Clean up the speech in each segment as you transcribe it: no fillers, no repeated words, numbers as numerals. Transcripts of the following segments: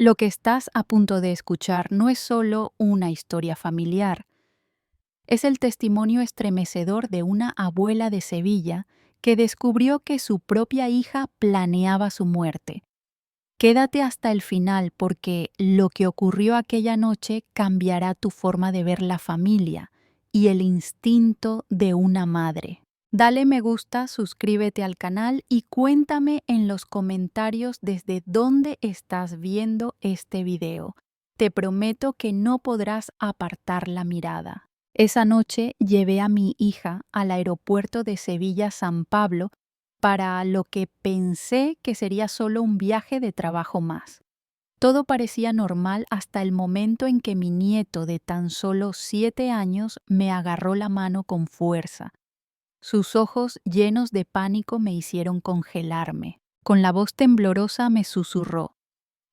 Lo que estás a punto de escuchar no es solo una historia familiar, es el testimonio estremecedor de una abuela de Sevilla que descubrió que su propia hija planeaba su muerte. Quédate hasta el final porque lo que ocurrió aquella noche cambiará tu forma de ver la familia y el instinto de una madre. Dale me gusta, suscríbete al canal y cuéntame en los comentarios desde dónde estás viendo este video. Te prometo que no podrás apartar la mirada. Esa noche llevé a mi hija al aeropuerto de Sevilla-San Pablo para lo que pensé que sería solo un viaje de trabajo más. Todo parecía normal hasta el momento en que mi nieto de tan solo 7 años me agarró la mano con fuerza. Sus ojos llenos de pánico me hicieron congelarme. Con la voz temblorosa me susurró: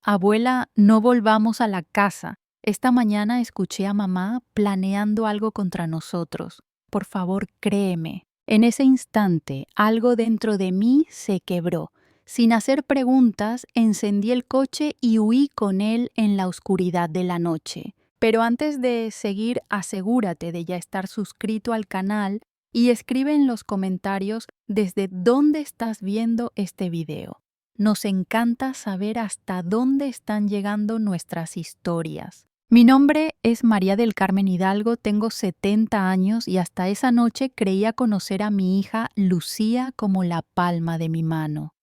«Abuela, no volvamos a la casa. Esta mañana escuché a mamá planeando algo contra nosotros. Por favor, créeme». En ese instante, algo dentro de mí se quebró. Sin hacer preguntas, encendí el coche y huí con él en la oscuridad de la noche. Pero antes de seguir, asegúrate de ya estar suscrito al canal y escribe en los comentarios desde dónde estás viendo este video. Nos encanta saber hasta dónde están llegando nuestras historias. Mi nombre es María del Carmen Hidalgo, tengo 70 años y hasta esa noche creía conocer a mi hija Lucía como la palma de mi mano.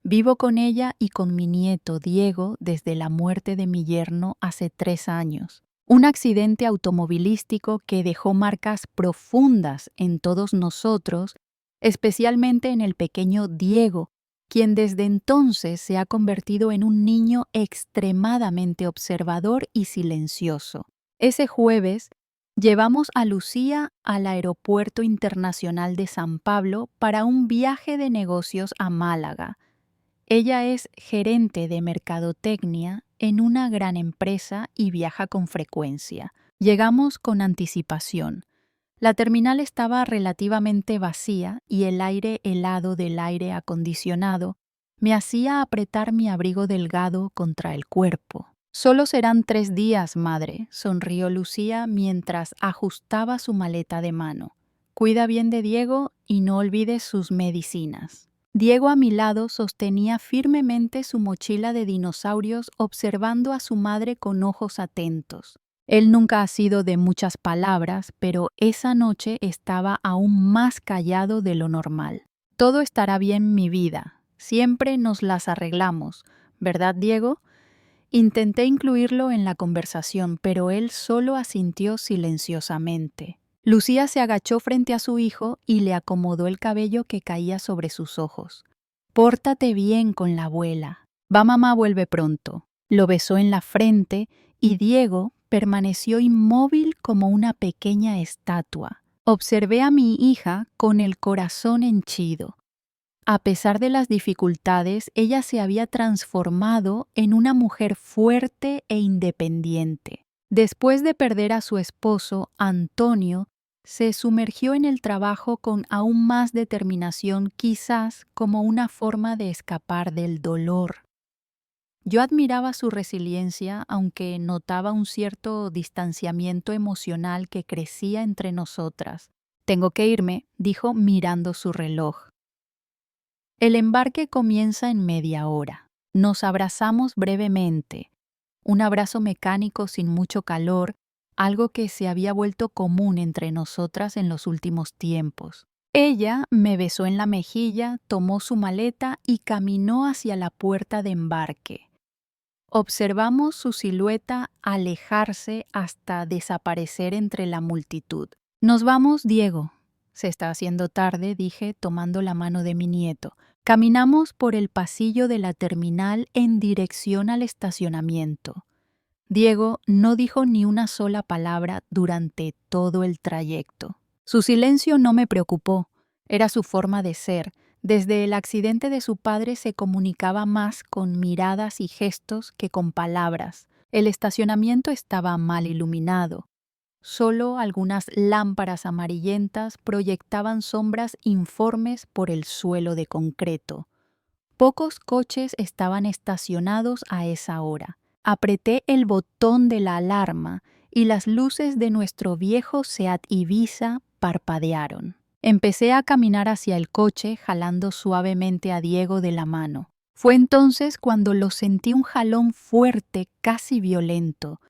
Vivo con ella y con mi nieto Diego desde la muerte de mi yerno hace 3 años. Un accidente automovilístico que dejó marcas profundas en todos nosotros, especialmente en el pequeño Diego, quien desde entonces se ha convertido en un niño extremadamente observador y silencioso. Ese jueves, llevamos a Lucía al Aeropuerto Internacional de San Pablo para un viaje de negocios a Málaga. Ella es gerente de mercadotecnia en una gran empresa y viaja con frecuencia. Llegamos con anticipación. La terminal estaba relativamente vacía y el aire helado del aire acondicionado me hacía apretar mi abrigo delgado contra el cuerpo. «Solo serán 3 días, madre», sonrió Lucía mientras ajustaba su maleta de mano. «Cuida bien de Diego y no olvides sus medicinas». Diego a mi lado sostenía firmemente su mochila de dinosaurios observando a su madre con ojos atentos. Él nunca ha sido de muchas palabras, pero esa noche estaba aún más callado de lo normal. «Todo estará bien, mi vida. Siempre nos las arreglamos, ¿verdad, Diego?». Intenté incluirlo en la conversación, pero él solo asintió silenciosamente. Lucía se agachó frente a su hijo y le acomodó el cabello que caía sobre sus ojos. «Pórtate bien con la abuela. Va, mamá vuelve pronto». Lo besó en la frente y Diego permaneció inmóvil como una pequeña estatua. Observé a mi hija con el corazón henchido. A pesar de las dificultades, ella se había transformado en una mujer fuerte e independiente. Después de perder a su esposo, Antonio, se sumergió en el trabajo con aún más determinación, quizás como una forma de escapar del dolor. Yo admiraba su resiliencia, aunque notaba un cierto distanciamiento emocional que crecía entre nosotras. «Tengo que irme», dijo mirando su reloj. El embarque comienza en media hora. Nos abrazamos brevemente. Un abrazo mecánico sin mucho calor, algo que se había vuelto común entre nosotras en los últimos tiempos. Ella me besó en la mejilla, tomó su maleta y caminó hacia la puerta de embarque. Observamos su silueta alejarse hasta desaparecer entre la multitud. «Nos vamos, Diego». «Se está haciendo tarde», dije, tomando la mano de mi nieto. Caminamos por el pasillo de la terminal en dirección al estacionamiento. Diego no dijo ni una sola palabra durante todo el trayecto. Su silencio no me preocupó. Era su forma de ser. Desde el accidente de su padre se comunicaba más con miradas y gestos que con palabras. El estacionamiento estaba mal iluminado. Solo algunas lámparas amarillentas proyectaban sombras informes por el suelo de concreto. Pocos coches estaban estacionados a esa hora. Apreté el botón de la alarma y las luces de nuestro viejo Seat Ibiza parpadearon. Empecé a caminar hacia el coche, jalando suavemente a Diego de la mano. Fue entonces cuando lo sentí un jalón fuerte, casi violento.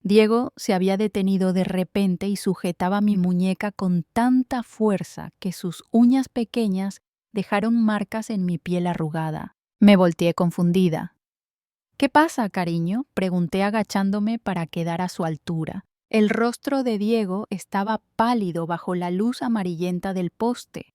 Diego se había detenido de repente y sujetaba mi muñeca con tanta fuerza que sus uñas pequeñas dejaron marcas en mi piel arrugada. Me volteé confundida. «¿Qué pasa, cariño?», pregunté agachándome para quedar a su altura. El rostro de Diego estaba pálido bajo la luz amarillenta del poste.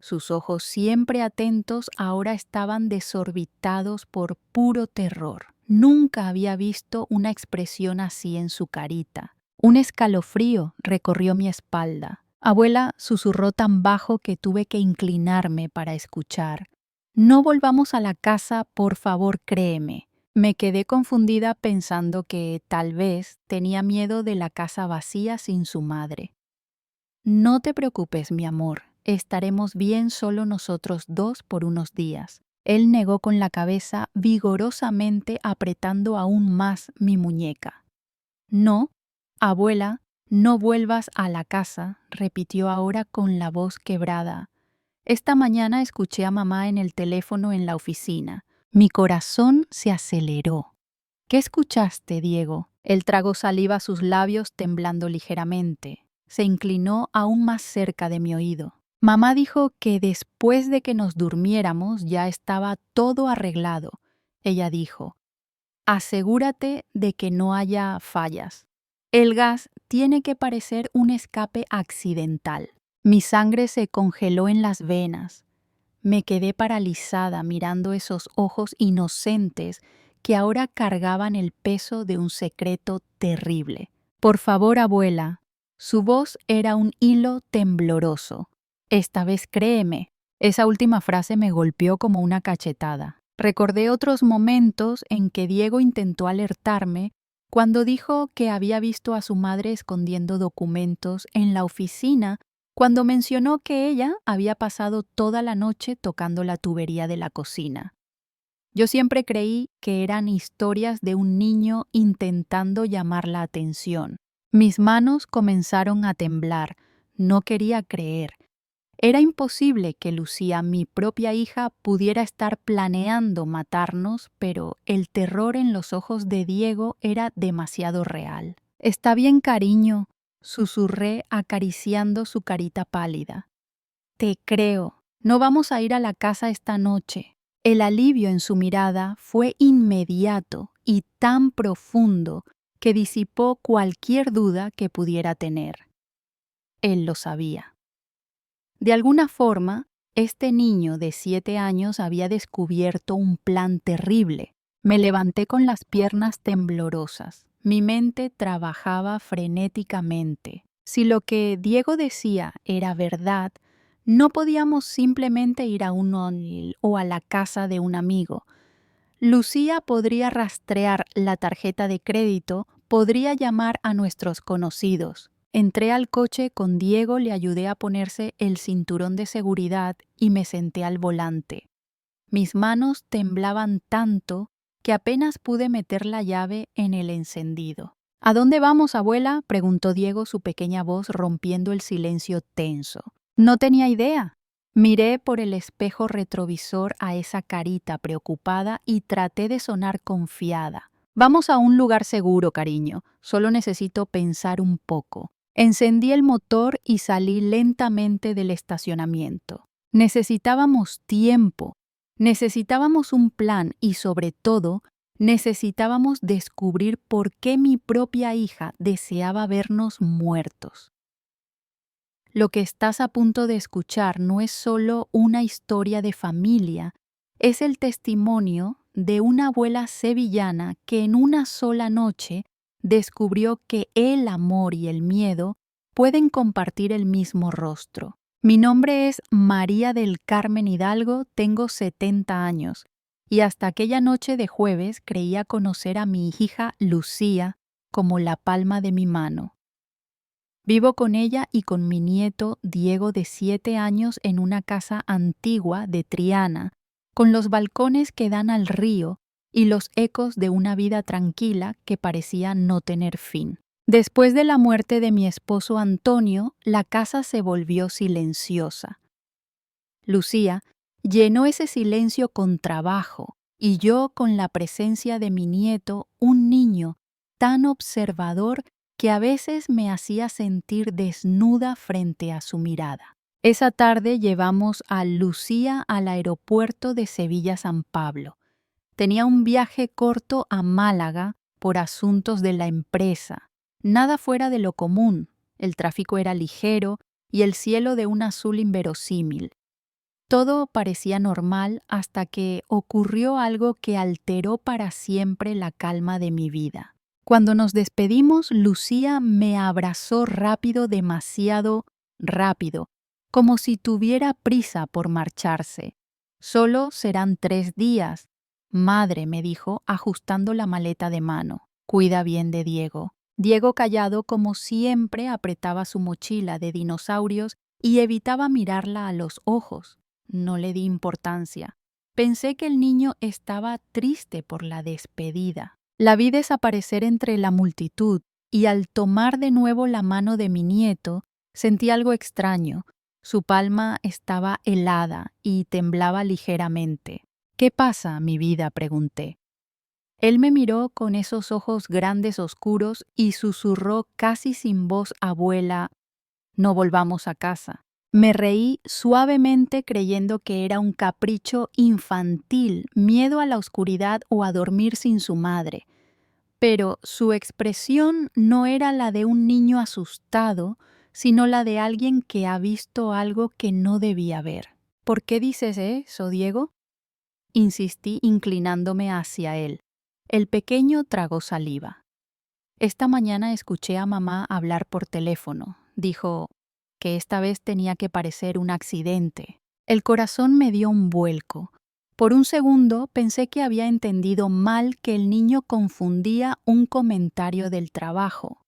Sus ojos, siempre atentos, ahora estaban desorbitados por puro terror. Nunca había visto una expresión así en su carita. Un escalofrío recorrió mi espalda. Abuela susurró tan bajo que tuve que inclinarme para escuchar. «No volvamos a la casa, por favor, créeme». Me quedé confundida pensando que, tal vez, tenía miedo de la casa vacía sin su madre. «No te preocupes, mi amor. Estaremos bien solo nosotros dos por unos días». Él negó con la cabeza, vigorosamente apretando aún más mi muñeca. «No, abuela, no vuelvas a la casa», repitió ahora con la voz quebrada. «Esta mañana escuché a mamá en el teléfono en la oficina. Mi corazón se aceleró». «¿Qué escuchaste, Diego?». Él tragó saliva a sus labios, temblando ligeramente. Se inclinó aún más cerca de mi oído. «Mamá dijo que después de que nos durmiéramos ya estaba todo arreglado». Ella dijo: «Asegúrate de que no haya fallas. El gas tiene que parecer un escape accidental». Mi sangre se congeló en las venas. Me quedé paralizada mirando esos ojos inocentes que ahora cargaban el peso de un secreto terrible. «Por favor, abuela». Su voz era un hilo tembloroso. «Esta vez créeme». Esa última frase me golpeó como una cachetada. Recordé otros momentos en que Diego intentó alertarme cuando dijo que había visto a su madre escondiendo documentos en la oficina, cuando mencionó que ella había pasado toda la noche tocando la tubería de la cocina. Yo siempre creí que eran historias de un niño intentando llamar la atención. Mis manos comenzaron a temblar. No quería creer. Era imposible que Lucía, mi propia hija, pudiera estar planeando matarnos, pero el terror en los ojos de Diego era demasiado real. «Está bien, cariño», susurré acariciando su carita pálida. «Te creo. No vamos a ir a la casa esta noche». El alivio en su mirada fue inmediato y tan profundo que disipó cualquier duda que pudiera tener. Él lo sabía. De alguna forma, este niño de 7 años había descubierto un plan terrible. Me levanté con las piernas temblorosas. Mi mente trabajaba frenéticamente. Si lo que Diego decía era verdad, no podíamos simplemente ir a un O'Neill o a la casa de un amigo. Lucía podría rastrear la tarjeta de crédito, podría llamar a nuestros conocidos. Entré al coche con Diego, le ayudé a ponerse el cinturón de seguridad y me senté al volante. Mis manos temblaban tanto que apenas pude meter la llave en el encendido. «¿A dónde vamos, abuela?», preguntó Diego, su pequeña voz rompiendo el silencio tenso. No tenía idea. Miré por el espejo retrovisor a esa carita preocupada y traté de sonar confiada. «Vamos a un lugar seguro, cariño. Solo necesito pensar un poco». Encendí el motor y salí lentamente del estacionamiento. Necesitábamos tiempo. Necesitábamos un plan y, sobre todo, necesitábamos descubrir por qué mi propia hija deseaba vernos muertos. Lo que estás a punto de escuchar no es solo una historia de familia, es el testimonio de una abuela sevillana que en una sola noche descubrió que el amor y el miedo pueden compartir el mismo rostro. Mi nombre es María del Carmen Hidalgo, tengo 70 años, y hasta aquella noche de jueves creía conocer a mi hija Lucía como la palma de mi mano. Vivo con ella y con mi nieto Diego de 7 años en una casa antigua de Triana, con los balcones que dan al río y los ecos de una vida tranquila que parecía no tener fin. Después de la muerte de mi esposo Antonio, la casa se volvió silenciosa. Lucía llenó ese silencio con trabajo y yo con la presencia de mi nieto, un niño tan observador que a veces me hacía sentir desnuda frente a su mirada. Esa tarde llevamos a Lucía al aeropuerto de Sevilla-San Pablo. Tenía un viaje corto a Málaga por asuntos de la empresa. Nada fuera de lo común. El tráfico era ligero y el cielo de un azul inverosímil. Todo parecía normal hasta que ocurrió algo que alteró para siempre la calma de mi vida. Cuando nos despedimos, Lucía me abrazó rápido, demasiado rápido, como si tuviera prisa por marcharse. Solo serán 3 días. Madre, me dijo, ajustando la maleta de mano. Cuida bien de Diego. Diego, callado como siempre, apretaba su mochila de dinosaurios y evitaba mirarla a los ojos. No le di importancia. Pensé que el niño estaba triste por la despedida. La vi desaparecer entre la multitud y al tomar de nuevo la mano de mi nieto, sentí algo extraño. Su palma estaba helada y temblaba ligeramente. «¿Qué pasa, mi vida?», pregunté. Él me miró con esos ojos grandes oscuros y susurró casi sin voz: «Abuela, no volvamos a casa». Me reí suavemente creyendo que era un capricho infantil, miedo a la oscuridad o a dormir sin su madre. Pero su expresión no era la de un niño asustado, sino la de alguien que ha visto algo que no debía ver. «¿Por qué dices eso, Diego?», insistí inclinándome hacia él. El pequeño tragó saliva. «Esta mañana escuché a mamá hablar por teléfono. Dijo que esta vez tenía que parecer un accidente». El corazón me dio un vuelco. Por un segundo pensé que había entendido mal, que el niño confundía un comentario del trabajo.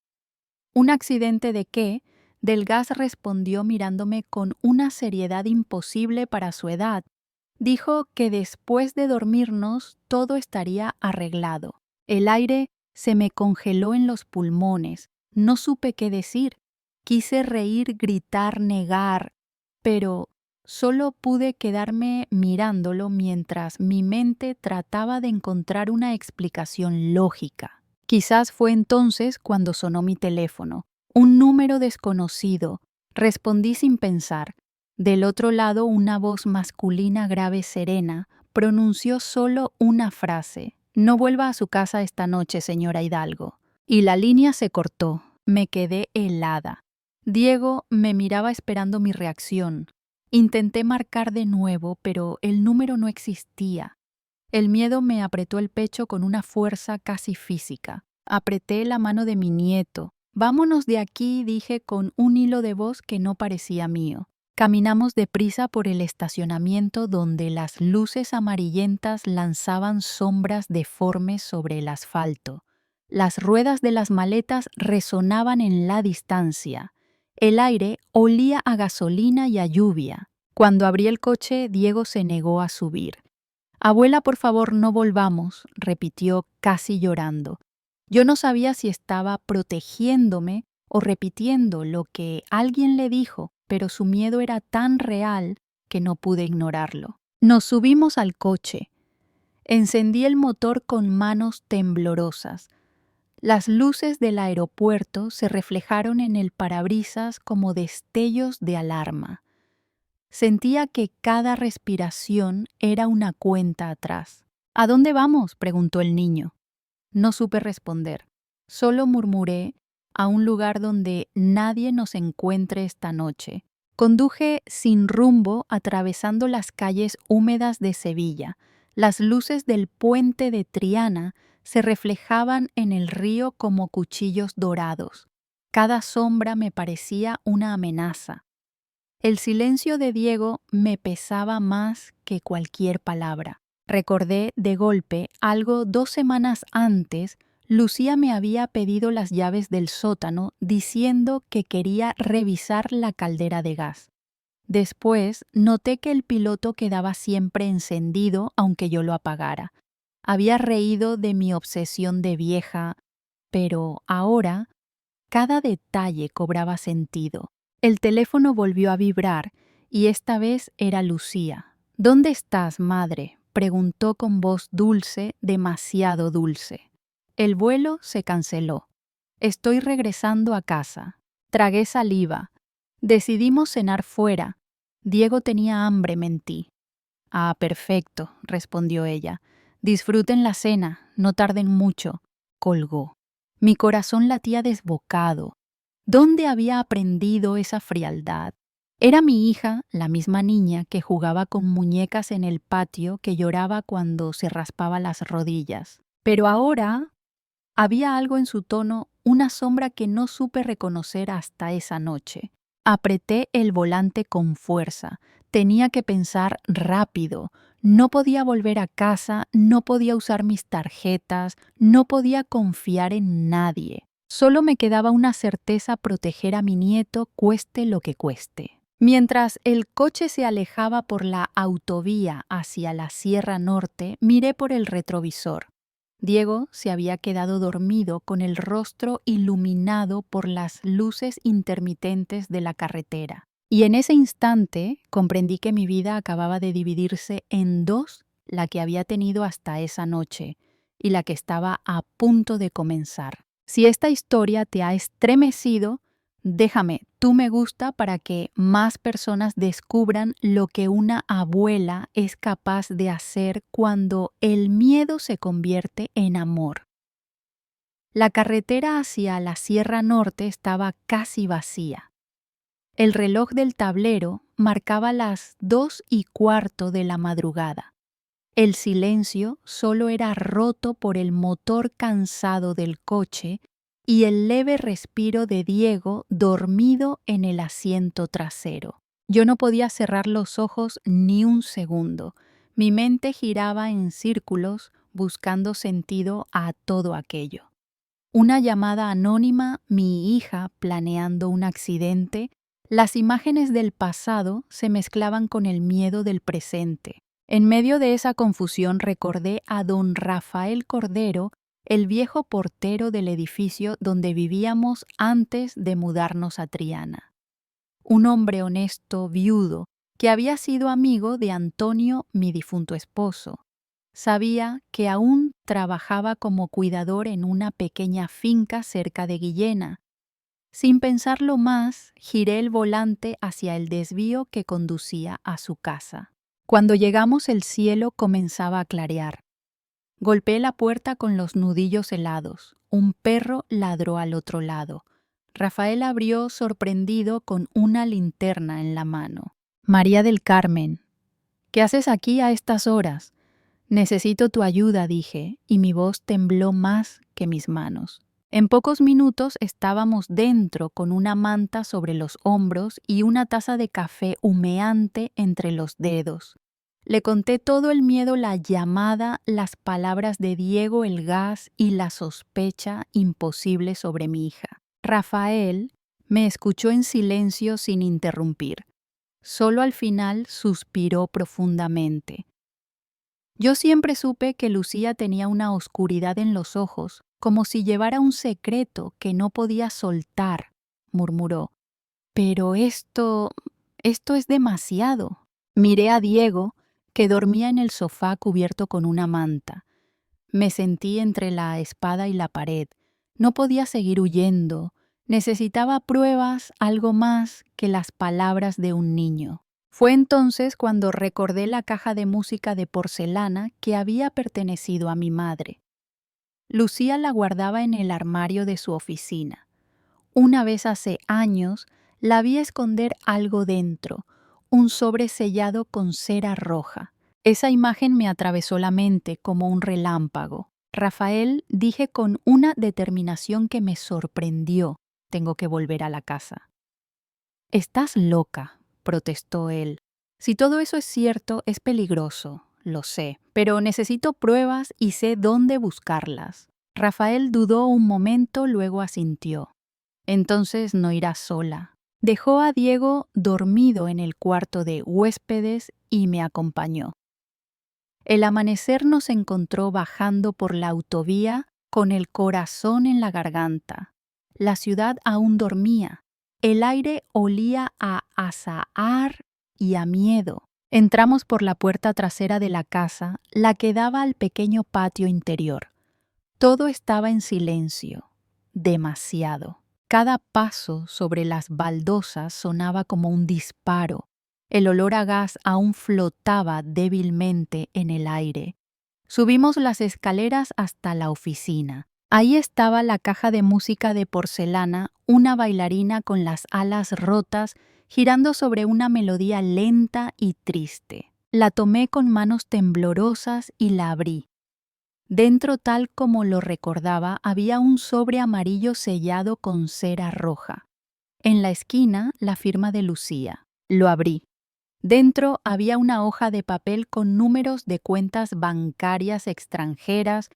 «¿Un accidente de qué?», Del Gas respondió mirándome con una seriedad imposible para su edad. Dijo que después de dormirnos todo estaría arreglado. El aire se me congeló en los pulmones. No supe qué decir. Quise reír, gritar, negar, pero solo pude quedarme mirándolo mientras mi mente trataba de encontrar una explicación lógica. Quizás fue entonces cuando sonó mi teléfono. Un número desconocido. Respondí sin pensar. Del otro lado, una voz masculina grave, serena, pronunció solo una frase: «No vuelva a su casa esta noche, señora Hidalgo». Y la línea se cortó. Me quedé helada. Diego me miraba esperando mi reacción. Intenté marcar de nuevo, pero el número no existía. El miedo me apretó el pecho con una fuerza casi física. Apreté la mano de mi nieto. «Vámonos de aquí», dije con un hilo de voz que no parecía mío. Caminamos deprisa por el estacionamiento donde las luces amarillentas lanzaban sombras deformes sobre el asfalto. Las ruedas de las maletas resonaban en la distancia. El aire olía a gasolina y a lluvia. Cuando abrí el coche, Diego se negó a subir. «Abuela, por favor, no volvamos», repitió casi llorando. Yo no sabía si estaba protegiéndome o repitiendo lo que alguien le dijo, pero su miedo era tan real que no pude ignorarlo. Nos subimos al coche. Encendí el motor con manos temblorosas. Las luces del aeropuerto se reflejaron en el parabrisas como destellos de alarma. Sentía que cada respiración era una cuenta atrás. «¿A dónde vamos?», preguntó el niño. No supe responder. Solo murmuré: «A un lugar donde nadie nos encuentre esta noche». Conduje sin rumbo atravesando las calles húmedas de Sevilla. Las luces del puente de Triana se reflejaban en el río como cuchillos dorados. Cada sombra me parecía una amenaza. El silencio de Diego me pesaba más que cualquier palabra. Recordé de golpe algo 2 semanas antes. Lucía me había pedido las llaves del sótano diciendo que quería revisar la caldera de gas. Después noté que el piloto quedaba siempre encendido aunque yo lo apagara. Había reído de mi obsesión de vieja, pero ahora cada detalle cobraba sentido. El teléfono volvió a vibrar y esta vez era Lucía. ¿Dónde estás, madre?, preguntó con voz dulce, demasiado dulce. El vuelo se canceló. Estoy regresando a casa. Tragué saliva. Decidimos cenar fuera. Diego tenía hambre, mentí. Ah, perfecto, respondió ella. Disfruten la cena, no tarden mucho. Colgó. Mi corazón latía desbocado. ¿Dónde había aprendido esa frialdad? Era mi hija, la misma niña que jugaba con muñecas en el patio, que lloraba cuando se raspaba las rodillas. Pero ahora había algo en su tono, una sombra que no supe reconocer hasta esa noche. Apreté el volante con fuerza. Tenía que pensar rápido. No podía volver a casa, no podía usar mis tarjetas, no podía confiar en nadie. Solo me quedaba una certeza: proteger a mi nieto, cueste lo que cueste. Mientras el coche se alejaba por la autovía hacia la Sierra Norte, miré por el retrovisor. Diego se había quedado dormido con el rostro iluminado por las luces intermitentes de la carretera. Y en ese instante comprendí que mi vida acababa de dividirse en dos: la que había tenido hasta esa noche y la que estaba a punto de comenzar. Si esta historia te ha estremecido, déjame tu me gusta para que más personas descubran lo que una abuela es capaz de hacer cuando el miedo se convierte en amor. La carretera hacia la Sierra Norte estaba casi vacía. El reloj del tablero marcaba las 2:15 de la madrugada. El silencio solo era roto por el motor cansado del coche y el leve respiro de Diego dormido en el asiento trasero. Yo no podía cerrar los ojos ni un segundo. Mi mente giraba en círculos buscando sentido a todo aquello. Una llamada anónima, mi hija planeando un accidente. Las imágenes del pasado se mezclaban con el miedo del presente. En medio de esa confusión recordé a don Rafael Cordero, el viejo portero del edificio donde vivíamos antes de mudarnos a Triana. Un hombre honesto, viudo, que había sido amigo de Antonio, mi difunto esposo. Sabía que aún trabajaba como cuidador en una pequeña finca cerca de Guillena. Sin pensarlo más, giré el volante hacia el desvío que conducía a su casa. Cuando llegamos, el cielo comenzaba a clarear. Golpeé la puerta con los nudillos helados. Un perro ladró al otro lado. Rafael abrió sorprendido con una linterna en la mano. María del Carmen, ¿qué haces aquí a estas horas? Necesito tu ayuda, dije, y mi voz tembló más que mis manos. En pocos minutos estábamos dentro con una manta sobre los hombros y una taza de café humeante entre los dedos. Le conté todo el miedo, la llamada, las palabras de Diego, el gas y la sospecha imposible sobre mi hija. Rafael me escuchó en silencio sin interrumpir. Solo al final suspiró profundamente. Yo siempre supe que Lucía tenía una oscuridad en los ojos, como si llevara un secreto que no podía soltar, murmuró. Pero esto es demasiado. Miré a Diego, que dormía en el sofá cubierto con una manta. Me sentí entre la espada y la pared. No podía seguir huyendo. Necesitaba pruebas, algo más que las palabras de un niño. Fue entonces cuando recordé la caja de música de porcelana que había pertenecido a mi madre. Lucía la guardaba en el armario de su oficina. Una vez hace años la vi esconder algo dentro, un sobre sellado con cera roja. Esa imagen me atravesó la mente como un relámpago. Rafael, dije con una determinación que me sorprendió, tengo que volver a la casa. Estás loca, protestó él. Si todo eso es cierto, es peligroso, lo sé, pero necesito pruebas y sé dónde buscarlas. Rafael dudó un momento, luego asintió. Entonces no irás sola. Dejó a Diego dormido en el cuarto de huéspedes y me acompañó. El amanecer nos encontró bajando por la autovía con el corazón en la garganta. La ciudad aún dormía. El aire olía a azahar y a miedo. Entramos por la puerta trasera de la casa, la que daba al pequeño patio interior. Todo estaba en silencio, demasiado. Cada paso sobre las baldosas sonaba como un disparo. El olor a gas aún flotaba débilmente en el aire. Subimos las escaleras hasta la oficina. Ahí estaba la caja de música de porcelana, una bailarina con las alas rotas, girando sobre una melodía lenta y triste. La tomé con manos temblorosas y la abrí. Dentro, tal como lo recordaba, había un sobre amarillo sellado con cera roja. En la esquina, la firma de Lucía. Lo abrí. Dentro había una hoja de papel con números de cuentas bancarias extranjeras,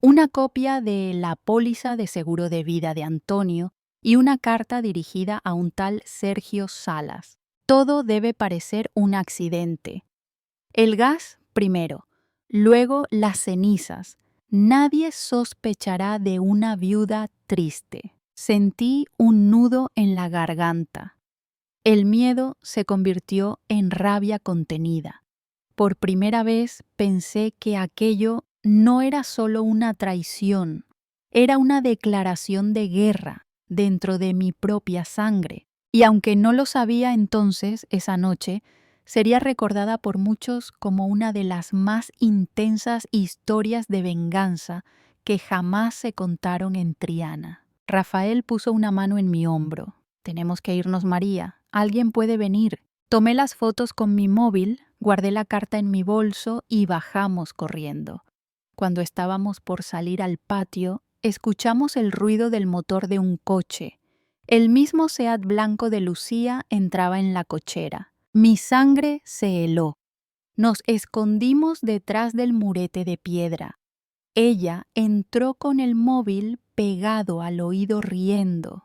una copia de la póliza de seguro de vida de Antonio y una carta dirigida a un tal Sergio Salas. Todo debe parecer un accidente. El gas primero, luego las cenizas. Nadie sospechará de una viuda triste. Sentí un nudo en la garganta. El miedo se convirtió en rabia contenida. Por primera vez pensé que aquello no era solo una traición, era una declaración de guerra dentro de mi propia sangre. Y aunque no lo sabía entonces, esa noche, sería recordada por muchos como una de las más intensas historias de venganza que jamás se contaron en Triana. Rafael puso una mano en mi hombro. Tenemos que irnos, María. Alguien puede venir. Tomé las fotos con mi móvil, guardé la carta en mi bolso y bajamos corriendo. Cuando estábamos por salir al patio, escuchamos el ruido del motor de un coche. El mismo Seat blanco de Lucía entraba en la cochera. Mi sangre se heló. Nos escondimos detrás del murete de piedra. Ella entró con el móvil pegado al oído riendo.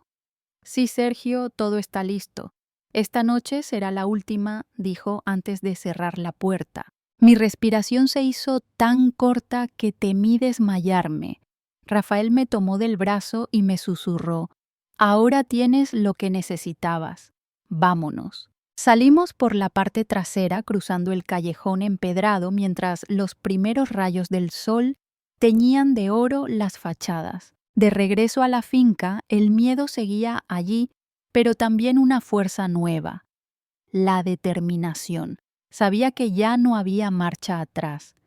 Sí, Sergio, todo está listo. Esta noche será la última, dijo antes de cerrar la puerta. Mi respiración se hizo tan corta que temí desmayarme. Rafael me tomó del brazo y me susurró: «Ahora tienes lo que necesitabas. Vámonos». Salimos por la parte trasera cruzando el callejón empedrado mientras los primeros rayos del sol teñían de oro las fachadas. De regreso a la finca, el miedo seguía allí, pero también una fuerza nueva, la determinación. Sabía que ya no había marcha atrás.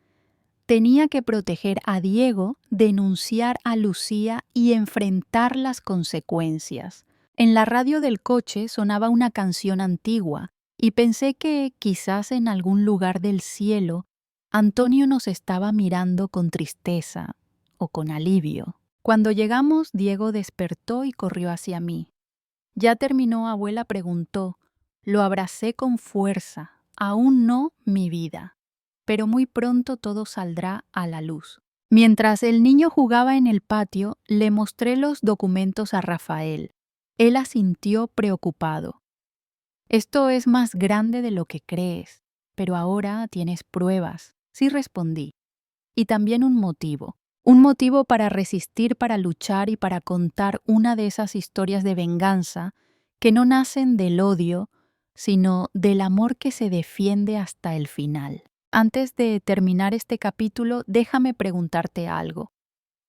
Tenía que proteger a Diego, denunciar a Lucía y enfrentar las consecuencias. En la radio del coche sonaba una canción antigua y pensé que, quizás en algún lugar del cielo, Antonio nos estaba mirando con tristeza o con alivio. Cuando llegamos, Diego despertó y corrió hacia mí. «¿Ya terminó, abuela?», preguntó. Lo abracé con fuerza. «Aún no, mi vida. Pero muy pronto todo saldrá a la luz». Mientras el niño jugaba en el patio, le mostré los documentos a Rafael. Él asintió preocupado. «Esto es más grande de lo que crees, pero ahora tienes pruebas», sí respondí. «Y también un motivo. Un motivo para resistir, para luchar y para contar una de esas historias de venganza que no nacen del odio, sino del amor que se defiende hasta el final». Antes de terminar este capítulo, déjame preguntarte algo.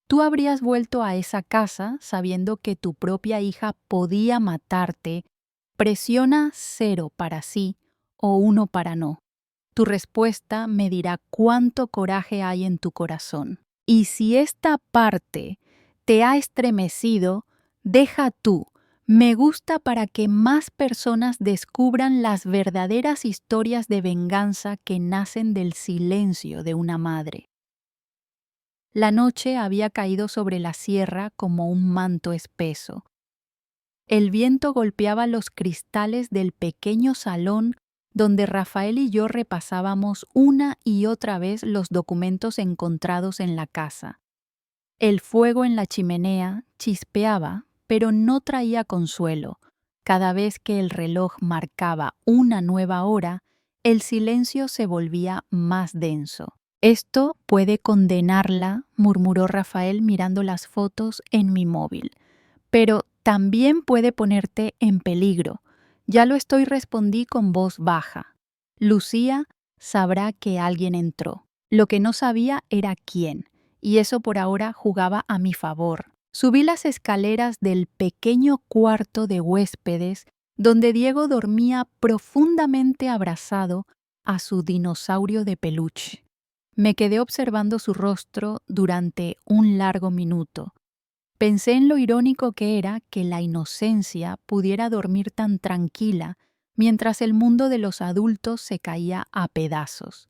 ¿Tú habrías vuelto a esa casa sabiendo que tu propia hija podía matarte? Presiona 0 para sí o 1 para no. Tu respuesta me dirá cuánto coraje hay en tu corazón. Y si esta parte te ha estremecido, deja tú me gusta para que más personas descubran las verdaderas historias de venganza que nacen del silencio de una madre. La noche había caído sobre la sierra como un manto espeso. El viento golpeaba los cristales del pequeño salón donde Rafael y yo repasábamos una y otra vez los documentos encontrados en la casa. El fuego en la chimenea chispeaba, pero no traía consuelo. Cada vez que el reloj marcaba una nueva hora, el silencio se volvía más denso. Esto puede condenarla, murmuró Rafael mirando las fotos en mi móvil. Pero también puede ponerte en peligro. Ya lo estoy, respondí con voz baja. Lucía sabrá que alguien entró. Lo que no sabía era quién, y eso por ahora jugaba a mi favor. Subí las escaleras del pequeño cuarto de huéspedes donde Diego dormía profundamente abrazado a su dinosaurio de peluche. Me quedé observando su rostro durante un largo minuto. Pensé en lo irónico que era que la inocencia pudiera dormir tan tranquila mientras el mundo de los adultos se caía a pedazos.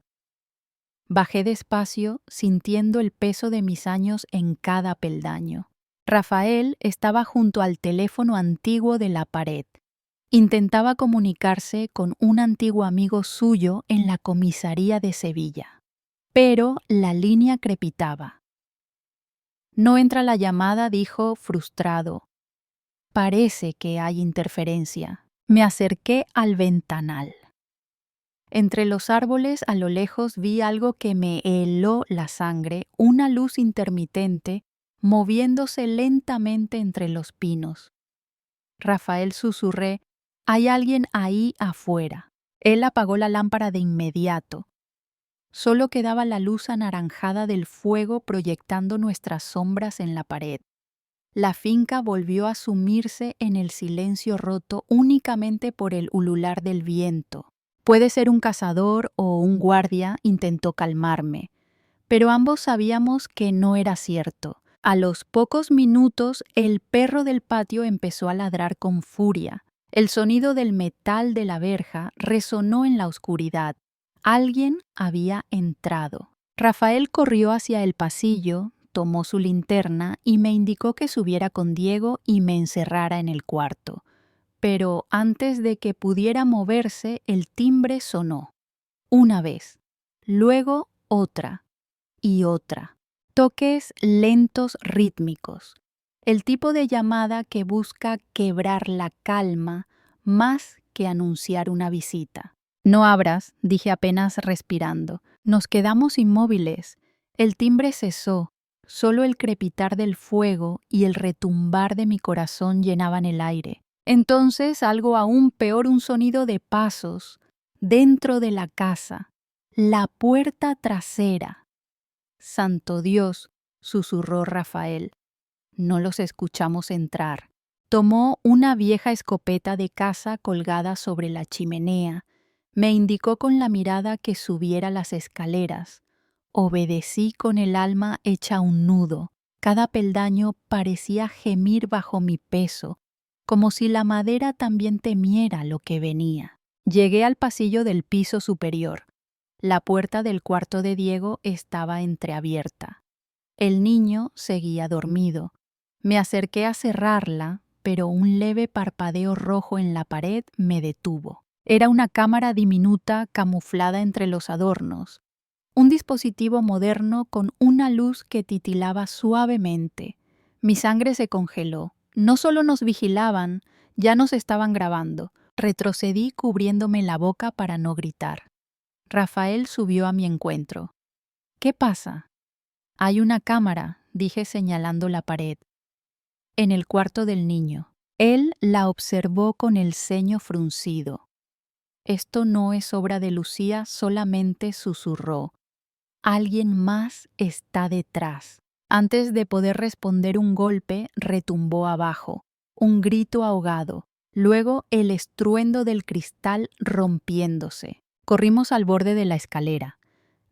Bajé despacio, sintiendo el peso de mis años en cada peldaño. Rafael estaba junto al teléfono antiguo de la pared. Intentaba comunicarse con un antiguo amigo suyo en la comisaría de Sevilla. Pero la línea crepitaba. No entra la llamada, dijo frustrado. Parece que hay interferencia. Me acerqué al ventanal. Entre los árboles a lo lejos vi algo que me heló la sangre, una luz intermitente moviéndose lentamente entre los pinos. Rafael, susurré, hay alguien ahí afuera. Él apagó la lámpara de inmediato. Solo quedaba la luz anaranjada del fuego proyectando nuestras sombras en la pared. La finca volvió a sumirse en el silencio roto únicamente por el ulular del viento. Puede ser un cazador o un guardia, intentó calmarme, pero ambos sabíamos que no era cierto. A los pocos minutos, el perro del patio empezó a ladrar con furia. El sonido del metal de la verja resonó en la oscuridad. Alguien había entrado. Rafael corrió hacia el pasillo, tomó su linterna y me indicó que subiera con Diego y me encerrara en el cuarto. Pero antes de que pudiera moverse, el timbre sonó. Una vez, luego otra y otra. Toques lentos rítmicos. El tipo de llamada que busca quebrar la calma más que anunciar una visita. No abras, dije apenas respirando. Nos quedamos inmóviles. El timbre cesó. Solo el crepitar del fuego y el retumbar de mi corazón llenaban el aire. Entonces algo aún peor, un sonido de pasos dentro de la casa. La puerta trasera. Santo Dios, susurró Rafael. No los escuchamos entrar. Tomó una vieja escopeta de caza colgada sobre la chimenea. Me indicó con la mirada que subiera las escaleras. Obedecí con el alma hecha un nudo. Cada peldaño parecía gemir bajo mi peso, como si la madera también temiera lo que venía. Llegué al pasillo del piso superior. La puerta del cuarto de Diego estaba entreabierta. El niño seguía dormido. Me acerqué a cerrarla, pero un leve parpadeo rojo en la pared me detuvo. Era una cámara diminuta camuflada entre los adornos. Un dispositivo moderno con una luz que titilaba suavemente. Mi sangre se congeló. No solo nos vigilaban, ya nos estaban grabando. Retrocedí cubriéndome la boca para no gritar. Rafael subió a mi encuentro. ¿Qué pasa? Hay una cámara, dije señalando la pared. En el cuarto del niño. Él la observó con el ceño fruncido. Esto no es obra de Lucía, solamente susurró. Alguien más está detrás. Antes de poder responder, un golpe retumbó abajo, un grito ahogado, luego el estruendo del cristal rompiéndose. Corrimos al borde de la escalera.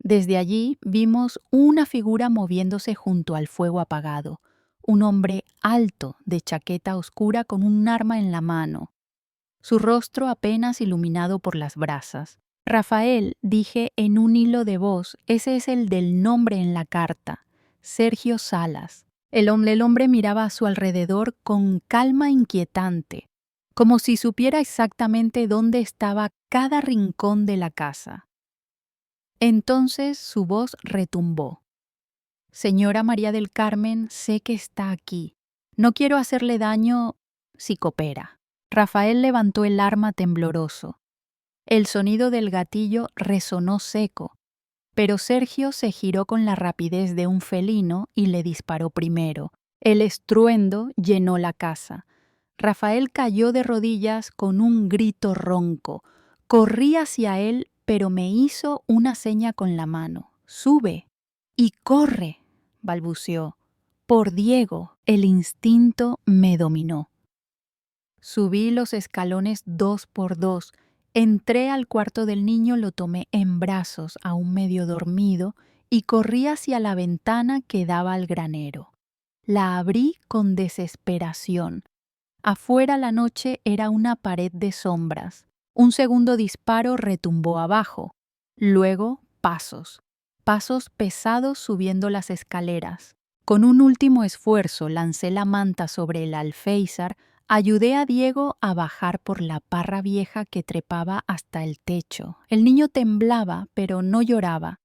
Desde allí vimos una figura moviéndose junto al fuego apagado, un hombre alto de chaqueta oscura con un arma en la mano, su rostro apenas iluminado por las brasas. Rafael, dije en un hilo de voz, ese es el del nombre en la carta, Sergio Salas. El hombre miraba a su alrededor con calma inquietante, como si supiera exactamente dónde estaba cada rincón de la casa. Entonces su voz retumbó. Señora María del Carmen, sé que está aquí. No quiero hacerle daño si coopera. Rafael levantó el arma tembloroso. El sonido del gatillo resonó seco. pero Sergio se giró con la rapidez de un felino y le disparó primero. El estruendo llenó la casa. Rafael cayó de rodillas con un grito ronco. Corrí hacia él, pero me hizo una seña con la mano. «Sube y corre», balbuceó. Por Diego, el instinto me dominó. Subí los escalones 2 por 2. Entré al cuarto del niño, lo tomé en brazos, aún medio dormido, y corrí hacia la ventana que daba al granero. La abrí con desesperación. Afuera la noche era una pared de sombras. Un segundo disparo retumbó abajo. Luego pasos. Pasos pesados subiendo las escaleras. Con un último esfuerzo lancé la manta sobre el alféizar. Ayudé a Diego a bajar por la parra vieja que trepaba hasta el techo. El niño temblaba, pero no lloraba.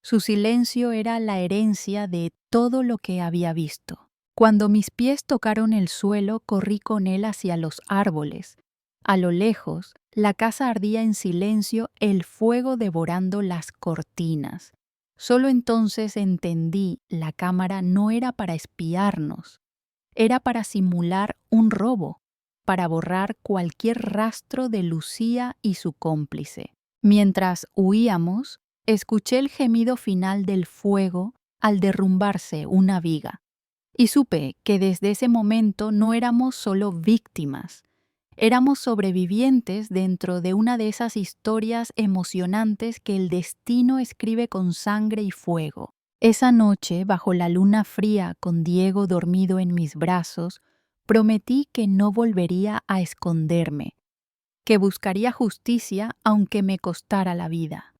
Su silencio era la herencia de todo lo que había visto. Cuando mis pies tocaron el suelo, corrí con él hacia los árboles. A lo lejos, la casa ardía en silencio, el fuego devorando las cortinas. Solo entonces entendí, la cámara no era para espiarnos. Era para simular un robo, para borrar cualquier rastro de Lucía y su cómplice. Mientras huíamos, escuché el gemido final del fuego al derrumbarse una viga, y supe que desde ese momento no éramos solo víctimas, éramos sobrevivientes dentro de una de esas historias emocionantes que el destino escribe con sangre y fuego. Esa noche, bajo la luna fría con Diego dormido en mis brazos, prometí que no volvería a esconderme, que buscaría justicia aunque me costara la vida.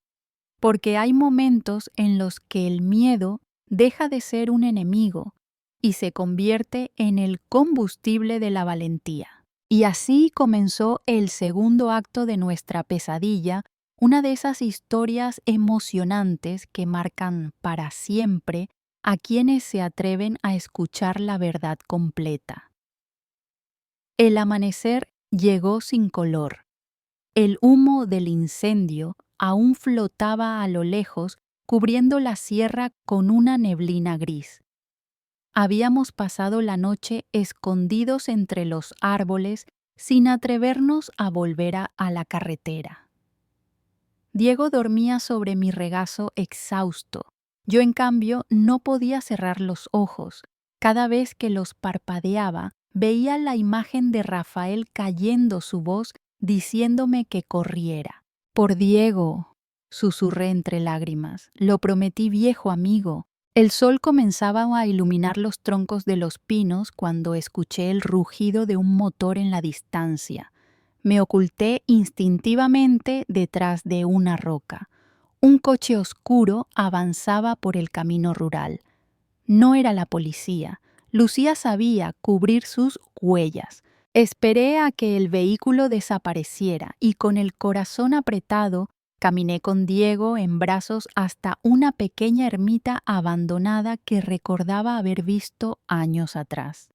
Porque hay momentos en los que el miedo deja de ser un enemigo y se convierte en el combustible de la valentía. Y así comenzó el segundo acto de nuestra pesadilla, una de esas historias emocionantes que marcan para siempre a quienes se atreven a escuchar la verdad completa. El amanecer llegó sin color. El humo del incendio aún flotaba a lo lejos, cubriendo la sierra con una neblina gris. Habíamos pasado la noche escondidos entre los árboles sin atrevernos a volver a la carretera. Diego dormía sobre mi regazo exhausto. Yo, en cambio, no podía cerrar los ojos. Cada vez que los parpadeaba, veía la imagen de Rafael cayendo su voz diciéndome que corriera. «Por Diego», susurré entre lágrimas, «lo prometí, viejo amigo». El sol comenzaba a iluminar los troncos de los pinos cuando escuché el rugido de un motor en la distancia. Me oculté instintivamente detrás de una roca. Un coche oscuro avanzaba por el camino rural. No era la policía. Lucía sabía cubrir sus huellas. Esperé a que el vehículo desapareciera y con el corazón apretado caminé con Diego en brazos hasta una pequeña ermita abandonada que recordaba haber visto años atrás.